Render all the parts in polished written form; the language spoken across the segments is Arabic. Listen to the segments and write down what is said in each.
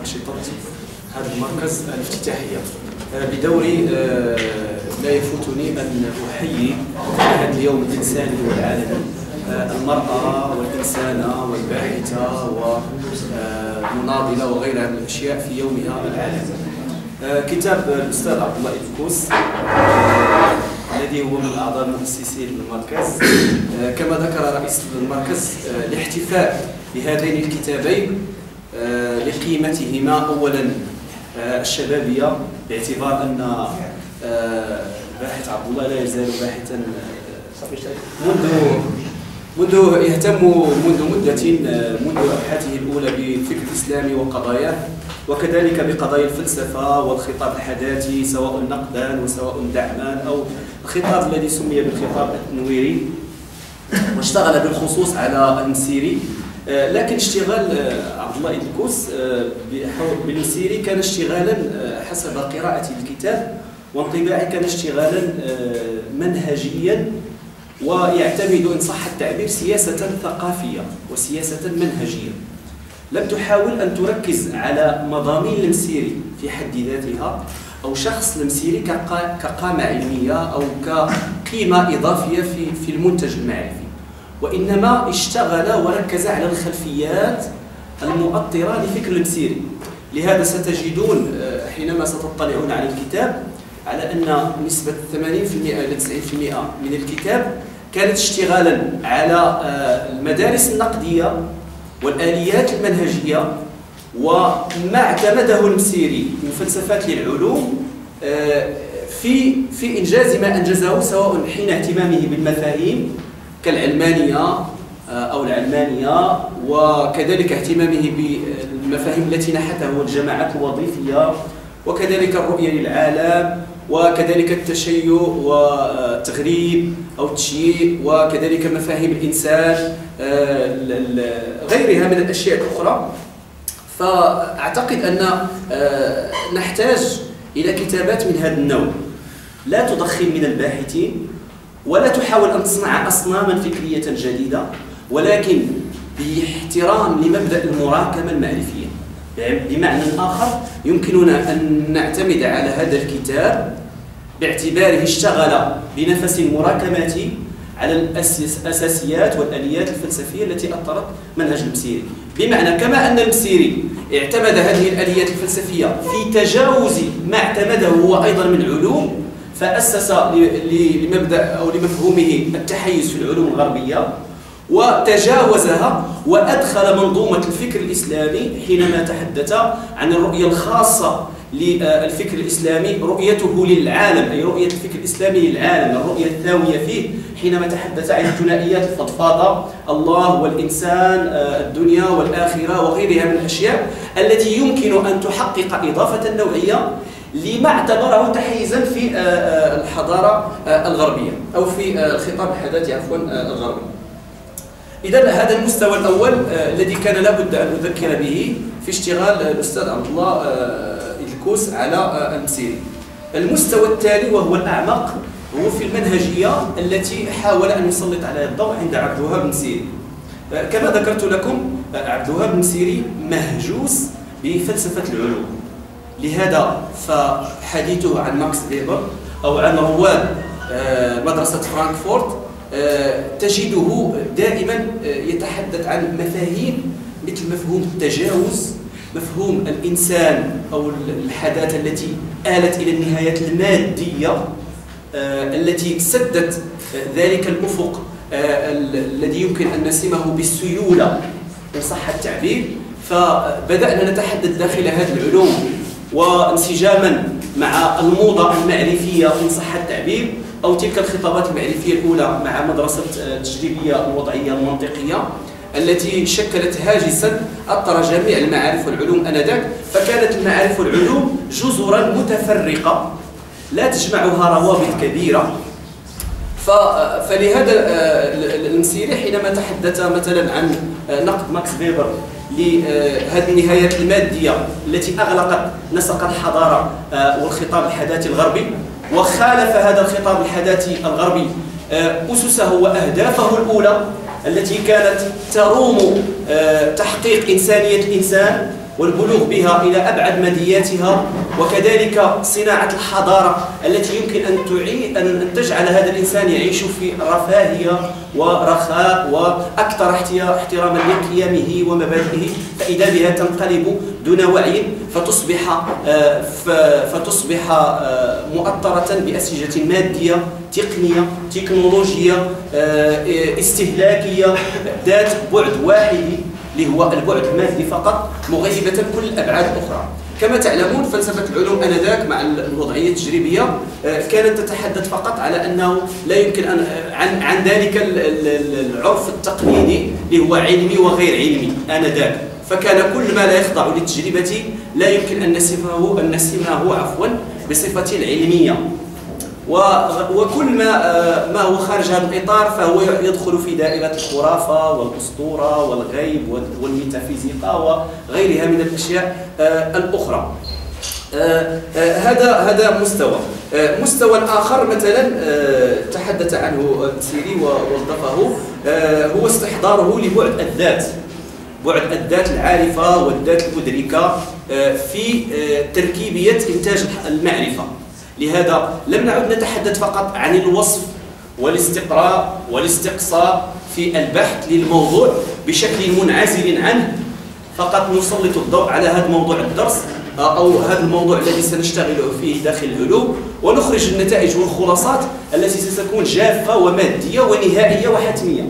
أنشطة هذا المركز الافتتاحية. بدوري لا يفوتني أن أحيي هذا اليوم الإنساني والعالمي المرأة والإنسانة والباحثة والمناضلة وغيرها من الأشياء في يومها العالمي. كتاب الأستاذ عبد الله إلكوس الذي هو من أعضاء المؤسسين للمركز، كما ذكر رئيس المركز، الاحتفاء بهذين الكتابين لقيمتهما أولا الشبابية، باعتبار أن باحث عبد الله لا يزال باحثا منذ يهتم منذ مدة منذ أبحاثه الأولى بالفكر الإسلامي وقضاياه، وكذلك بقضايا الفلسفة والخطاب الحداثي سواء نقدا وسواء دعما أو الخطاب الذي سمي بالخطاب التنويري، واشتغل بالخصوص على المسيري. لكن اشتغال عبد الله إلكوس بالمسيري كان اشتغالا حسب قراءتي للكتاب وانطباعي كان اشتغالا منهجيا، ويعتمد إن صح التعبير سياسة ثقافية وسياسة منهجية. لم تحاول أن تركز على مضامين المسيري في حد ذاتها أو شخص المسيري كقامة علمية أو كقيمة إضافية في المنتج المعرفي، وإنما اشتغل وركز على الخلفيات المؤطرة لفكر المسيري. لهذا ستجدون حينما ستطلعون على الكتاب على أن نسبة 80% إلى 90% من الكتاب كانت اشتغالا على المدارس النقدية والآليات المنهجية وما اعتمده المسيري من فلسفات للعلوم في إنجاز ما أنجزه، سواء حين اهتمامه بالمفاهيم كالعلمانية أو العلمانية، وكذلك اهتمامه بالمفاهيم التي نحتها الجماعات الوظيفية، وكذلك الرؤية للعالم، وكذلك التشيع والتغريب أو التشييع، وكذلك مفاهيم الإنسان غيرها من الأشياء الأخرى. فأعتقد أن نحتاج إلى كتابات من هذا النوع لا تضخم من الباحثين ولا تحاول أن تصنع أصناما فكرية جديدة، ولكن باحترام لمبدأ المراكمة المعرفية. بمعنى آخر، يمكننا أن نعتمد على هذا الكتاب باعتباره اشتغل بنفس المراكمات على الأساسيات والآليات الفلسفية التي أطرت منهج المسيري. بمعنى كما أن المسيري اعتمد هذه الآليات الفلسفية في تجاوز ما اعتمده هو أيضا من علوم، فأسس لمبدأ أو لمفهومه التحيز في العلوم الغربية وتجاوزها وأدخل منظومة الفكر الإسلامي حينما تحدث عن الرؤية الخاصة للفكر الإسلامي، رؤيته للعالم، أي رؤية الفكر الإسلامي للعالم، الرؤية الثاوية فيه، حينما تحدث عن الثنائيات الفضفاضة، الله والإنسان، الدنيا والآخرة وغيرها من الأشياء التي يمكن أن تحقق إضافة نوعية لما اعتبره تحيزا في الحضارة الغربية أو في الخطاب الحداثي الغربي. إذا هذا المستوى الأول الذي كان لابد أن أذكر به في اشتغال الأستاذ عبد الله إلكوس على المسيري. المستوى التالي وهو الأعمق هو في المنهجية التي حاول أن يسلط عليها الضوء عند عبد الوهاب المسيري. كما ذكرت لكم، عبد الوهاب المسيري مهجوس بفلسفة العلوم، لهذا فحديثه عن ماكس فيبر أو عن رواد مدرسة فرانكفورت تجده دائما يتحدث عن مفاهيم مثل مفهوم التجاوز، مفهوم الإنسان أو الحداثة التي آلت إلى النهايات المادية التي سدت ذلك الأفق الذي يمكن أن نسمه بالسيولة إن صح التعبير. فبدأنا نتحدث داخل هذه العلوم وانسجاما مع الموضة المعرفية إن صح التعبير، أو تلك الخطابات المعرفية الأولى مع مدرسة التجريبية الوضعية المنطقية التي شكلت هاجسا أطر جميع المعارف والعلوم آنذاك. فكانت المعارف والعلوم جزرا متفرقة لا تجمعها روابط كبيرة. فلهذا المسيري حينما تحدث مثلا عن نقد ماكس فيبر لهذه النهايات المادية التي أغلقت نسق الحضارة والخطاب الحداثي الغربي، وخالف هذا الخطاب الحداثي الغربي أسسه وأهدافه الأولى التي كانت تروم تحقيق إنسانية الإنسان والبلوغ بها إلى أبعد مدياتها، وكذلك صناعة الحضارة التي يمكن أن تجعل هذا الإنسان يعيش في رفاهية ورخاء وأكثر احتراما لقيمه ومبادئه، فإذا بها تنقلب دون وعي فتصبح مؤطرة بأسجة مادية تقنية تكنولوجية استهلاكية ذات بعد واحد اللي هو البعد المادي فقط، مغيبة كل الأبعاد الأخرى. كما تعلمون فلسفة العلوم آنذاك مع الوضعية التجريبية كانت تتحدث فقط على أنه لا يمكن عن ذلك العرف التقليدي اللي هو علمي وغير علمي آنذاك، فكان كل ما لا يخضع للتجربة لا يمكن أن نسمه بصفة العلمية، وكل ما هو خارج هذا الإطار فهو يدخل في دائرة الخرافة والأسطورة والغيب والميتافيزيقا وغيرها من الأشياء الأخرى. هذا مستوى آخر مثلا تحدث عنه المسيري ووظفه هو استحضاره لبعد الذات، بعد الذات العارفة والذات المدركة في تركيبية إنتاج المعرفة. لهذا لم نعد نتحدث فقط عن الوصف والاستقراء والاستقصاء في البحث للموضوع بشكل منعزل عنه، فقط نسلط الضوء على هذا موضوع الدرس أو هذا الموضوع الذي سنشتغل فيه داخل العلوم، ونخرج النتائج والخلاصات التي ستكون جافة ومادية ونهائية وحتمية.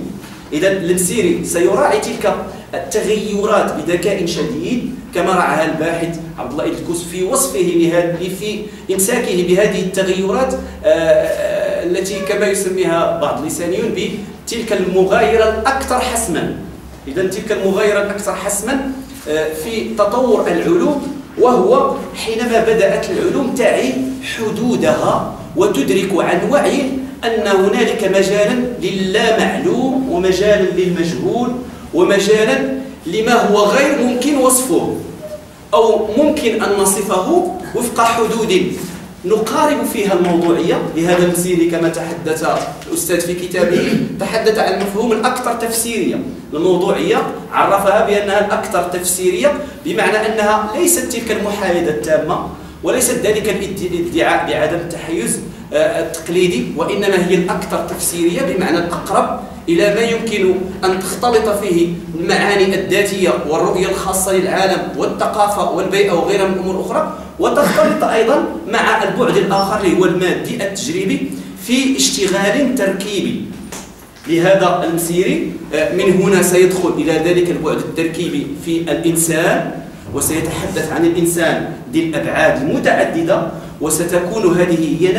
إذا المسيري سيراعي تلك التغيرات بذكاء شديد كما رعاها الباحث عبد الله إدريس في وصفه في إمساكه بهذه التغيرات التي كما يسميها بعض اللسانيون بتلك المغايرة الأكثر حسما. إذا تلك المغايرة الأكثر حسما في تطور العلوم، وهو حينما بدأت العلوم تعي حدودها وتدرك عن وعي أن هنالك مجالا للا معلوم ومجالا للمجهول ومجالا لما هو غير ممكن وصفه أو ممكن أن نصفه وفق حدود نقارب فيها الموضوعية. لهذا المسيري كما تحدث الأستاذ في كتابه تحدث عن المفهوم الأكثر تفسيرية. الموضوعية عرفها بأنها الأكثر تفسيرية، بمعنى أنها ليست تلك المحايدة التامة وليست ذلك الادعاء بعدم التحيز التقليدي، وإنما هي الأكثر تفسيرية بمعنى الأقرب إلى ما يمكن أن تختلط فيه المعاني الذاتية والرؤية الخاصة للعالم والثقافة والبيئة وغيرها من الأمور الأخرى، وتختلط أيضا مع البعد الآخر اللي هو المادي التجريبي في اشتغال تركيبي. لهذا المسيري من هنا سيدخل إلى ذلك البعد التركيبي في الإنسان، وسيتحدث عن الإنسان ذي الأبعاد المتعددة، وستكون هذه هي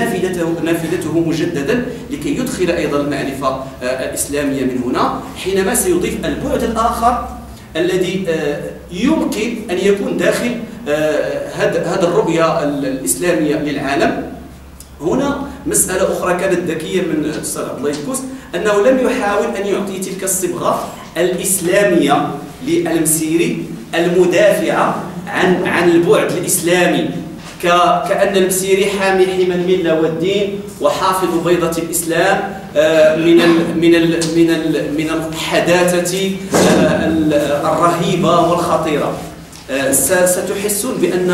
نافذته مجددا لكي يدخل أيضا المعرفة الإسلامية من هنا، حينما سيضيف البعد الآخر الذي يمكن أن يكون داخل هذا الرؤية الإسلامية للعالم. هنا مسألة أخرى كانت ذكية من الأستاذ عبد الله إدريس، أنه لم يحاول أن يعطي تلك الصبغة الإسلامية للمسيري المدافعة عن البعد الإسلامي، كأن المسيري حامي حمى الملة والدين وحافظ بيضة الإسلام من الحداثة الرهيبة والخطيرة. ستحسون بأن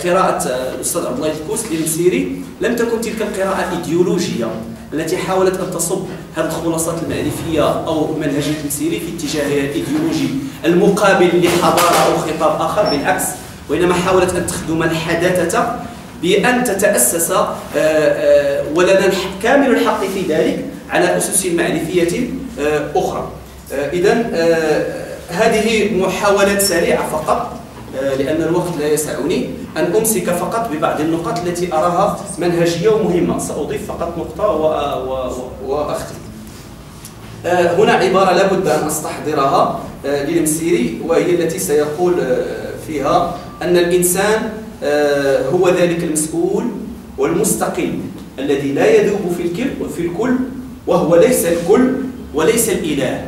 قراءة الأستاذ عبد الله إدريس للمسيري لم تكن تلك القراءة الإيديولوجية التي حاولت أن تصب هذه الخلاصات المعرفية أو منهجية المسيري في اتجاه الإيديولوجي المقابل لحضارة أو خطاب آخر، بالعكس، وإنما حاولت أن تخدم الحداثة بأن تتأسس ولنا كامل الحق في ذلك على أسس معرفية أخرى. إذن هذه محاولات سريعة فقط لأن الوقت لا يسعني أن أمسك فقط ببعض النقاط التي أراها منهجية ومهمة. سأضيف فقط نقطة وأختم. هنا عبارة لابد أن أستحضرها للمسيري، وهي التي سيقول فيها أن الإنسان هو ذلك المسؤول والمستقل الذي لا يذوب في الكل، وهو ليس الكل وليس الإله.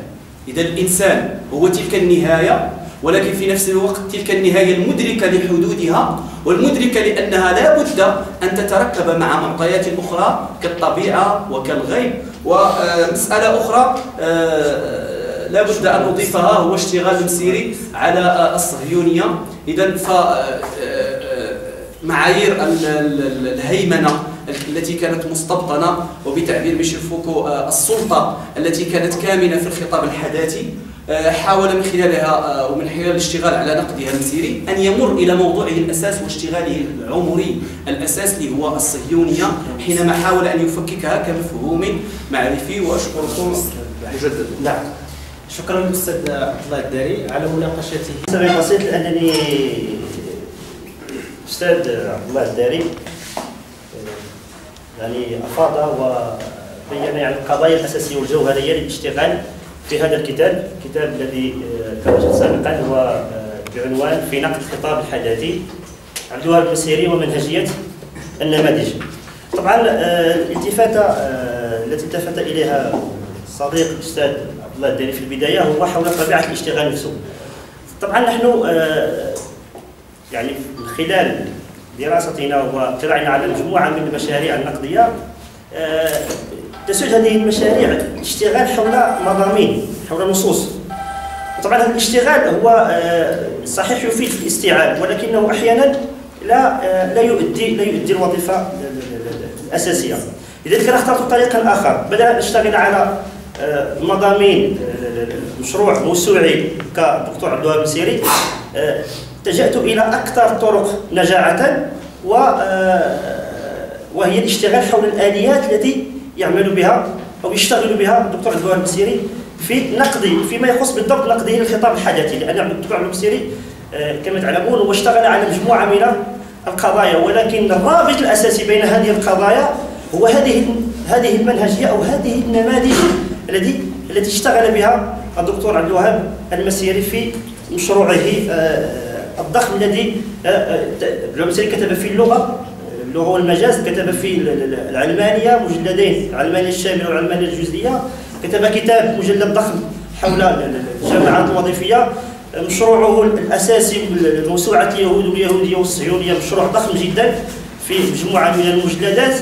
إذا الإنسان هو تلك النهاية، ولكن في نفس الوقت تلك النهاية المدركة لحدودها والمدركة لأنها لا بد أن تتركب مع معطيات أخرى كالطبيعة وكالغيب. ومسألة أخرى لا بد أن أضيفها هو اشتغال المسيري على الصهيونية. إذا معايير الهيمنة التي كانت مستبطنة، وبتعبير ميشيل فوكو السلطة التي كانت كامنة في الخطاب الحداثي، حاول من خلالها ومن خلال الاشتغال على نقدها المسيري أن يمر إلى موضوعه الأساس واشتغاله العمري الأساس اللي هو الصهيونية، حينما حاول أن يفككها كمفهوم معرفي. وأشكركم مجددا. نعم، شكرا للأستاذ عبد الله الداري على مناقشته. سبب بسيط لأنني أستاذ عبد الله الداري يعني أفاض وبين يعني القضايا الأساسية والجوهرية للاشتغال في هذا الكتاب الذي كما قلت سابقا هو بعنوان في نقد الخطاب الحداثي عبد الوهاب المسيري ومنهجية النماذج. طبعا الالتفاتة التي التفت إليها صديق الأستاذ عبد الله الداري في البداية هو حول طبيعة الاشتغال نفسه. طبعا نحن يعني من خلال دراستنا واطلاعنا على مجموعة من المشاريع النقدية تسود هذه المشاريع الاشتغال حول مضامين، حول نصوص. طبعا هذا الاشتغال هو صحيح يفيد في الاستيعاب، ولكنه احيانا لا يؤدي الوظيفه الاساسيه. لذلك انا اخترت طريقا اخر، بدل ان اشتغل على مضامين مشروع موسوعي كدكتور عبد الوهاب المسيري، اتجهت الى اكثر الطرق نجاعه وهي الاشتغال حول الاليات التي يعمل بها او يشتغل بها الدكتور عبد الوهاب المسيري في نقده، فيما يخص بالضبط نقده للخطاب الحداثي، لان الدكتور عبد الوهاب المسيري كما تعلمون هو اشتغل على مجموعه من القضايا، ولكن الرابط الاساسي بين هذه القضايا هو هذه المنهجيه او هذه النماذج التي اشتغل بها الدكتور عبد الوهاب المسيري في مشروعه الضخم الذي المسيري كتب فيه اللغه والمجاز، كتب في العلمانية مجلدين، العلمانية الشاملة والعلمانية الجزئية، كتب كتاب مجلد ضخم حول الجامعات الوظيفية. مشروعه الأساسي موسوعة اليهود واليهودية والصهيونية مشروع ضخم جدا في مجموعة من المجلدات.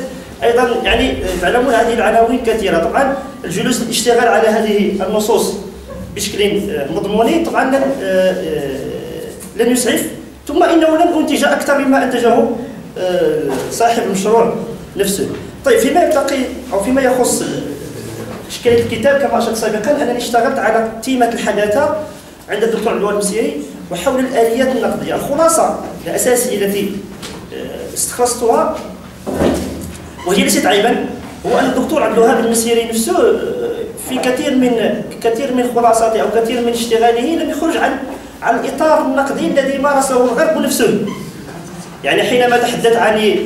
أيضا يعني تعلمون هذه العناوين كثيرة. طبعا الجلوس الاشتغال على هذه النصوص بشكل مضموني طبعا لن يسعف، ثم إنه لن أنتج أكثر مما أنتجه صاحب المشروع نفسه. طيب فيما يخص إشكالية الكتاب كما أشرت سابقا، أنني اشتغلت على تيمة الحداثة عند الدكتور عبد الوهاب المسيري وحول الآليات النقدية. الخلاصة الأساسية التي استخلصتها وهي ليست عيبا هو أن الدكتور عبد الوهاب المسيري نفسه في كثير من خلاصاته أو كثير من اشتغاله لم يخرج عن الإطار النقدي الذي مارسه الغرب نفسه. يعني حينما تحدث عن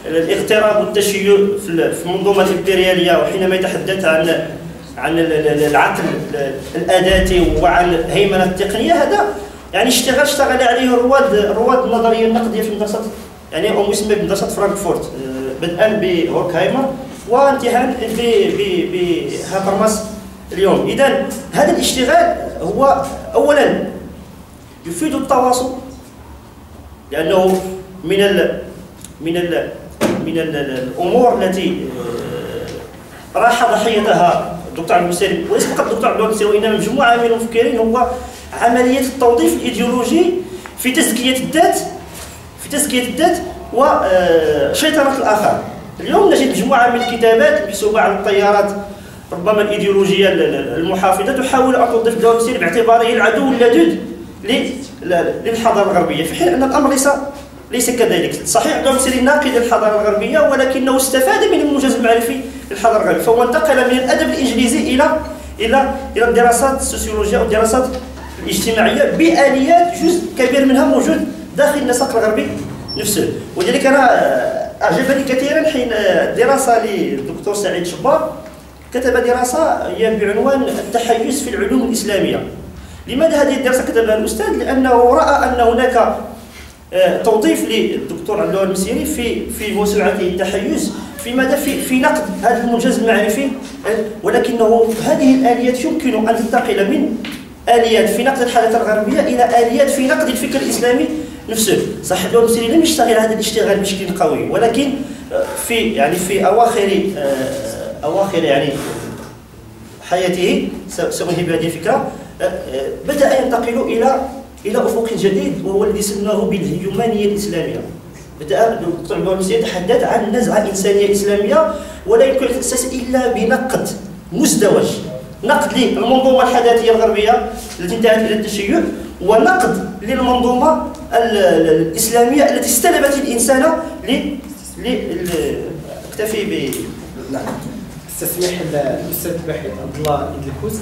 الاغتراب والتشيع في المنظومة الإمبريالية، وحينما يتحدث عن العقل الأداتي وعن الهيمنة التقنية، هذا يعني اشتغل عليه رواد النظرية النقدية في مدرسة يعني أو يسمى بمدرسة فرانكفورت، بدءا بهوركهايمر وانتهاء بهابرماس اليوم. إذن هذا الاشتغال هو أولا يفيد التواصل، لأنه من الأمور التي راح ضحيتها الدكتور عبد المسيري، وليس فقط الدكتور عبد المسيري وإنما مجموعة من المفكرين، هو عملية التوظيف الإيديولوجي في تزكية الذات وشيطنة الآخر. اليوم نجد مجموعة من الكتابات محسوبة على التيارات ربما الإيديولوجية المحافظة تحاول أن توظف عبد المسيري باعتباره العدو اللدود للحضارة الغربية، في حين أن الأمر ليس كذلك. صحيح عبد المسيري ناقد للحضارة الغربية، ولكنه استفاد من الموجز المعرفي للحضارة الغربية، فهو انتقل من الأدب الإنجليزي إلى الدراسات السوسيولوجية والدراسات الاجتماعية بآليات جزء كبير منها موجود داخل النسق الغربي نفسه. ولذلك أنا أعجبني كثيرا حين دراسة للدكتور سعيد شبار كتب دراسة هي بعنوان التحيز في العلوم الإسلامية. لماذا هذه الدراسة كتبها الأستاذ؟ لأنه رأى أن هناك توظيف للدكتور عبد الوهاب المسيري في موسوعته التحيز في نقد هذا الموجز المعرفي، ولكنه هذه الآليات يمكن أن تنتقل من آليات في نقد الحضارة الغربية إلى آليات في نقد الفكر الإسلامي نفسه. صح عبد الوهاب المسيري لم يشتغل هذا الاشتغال بشكل قوي، ولكن في أواخر يعني حياته، سأنهي بهذه الفكرة، بدأ ينتقل إلى أفق جديد وهو الذي سماه بالهيومانية الإسلامية. بدأ الدكتور عبد الوهاب المسيري يتحدث عن نزعة إنسانية إسلامية ولا يمكن التأسيس إلا بنقد مزدوج، نقد للمنظومة الحداثية الغربية التي انتهت إلى التشيع، ونقد للمنظومة الإسلامية التي استلبت الإنسان اكتفي ب نعم. استسمح الاستاذ الباحث عبد الله إدلكوس